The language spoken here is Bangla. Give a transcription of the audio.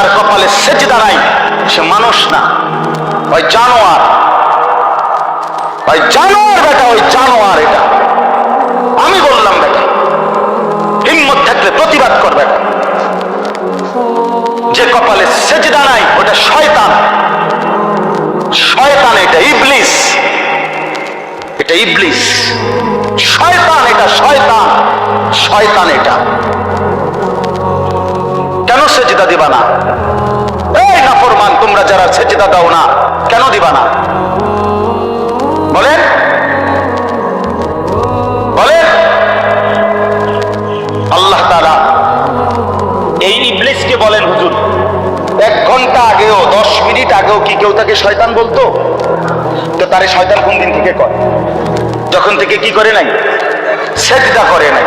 যার কপালে সেজদা নাই সে মানুষ না, ওই জানোয়ার, ওই জানোয়ার বেটা, ওই জানোয়ার। এটা আমি বললাম বেটা, হিম্মত থাকলে প্রতিবাদ কর বেটা। যে কপালে সেজদা নাই ওটা শয়তান, শয়তান। এটা ইবলিস, এটা ইবলিস, শয়তান। এটা শয়তান, শয়তান। এটা কেন সেজদা দিবা না? এই নাফরমান, তোমরা যারা সেজদা দাও না কেন দিবা না বলেন, বলেন। আল্লাহ তাআলা এই ইবলিসকে বলেন, হুজুর 1 ঘন্টা আগেও 10 মিনিট আগেও কি কেউ তাকে শয়তান বলতো? তো তারে শয়তান কোন দিন থেকে করে? যখন থেকে কি করে নাই? সেজদা করে নাই।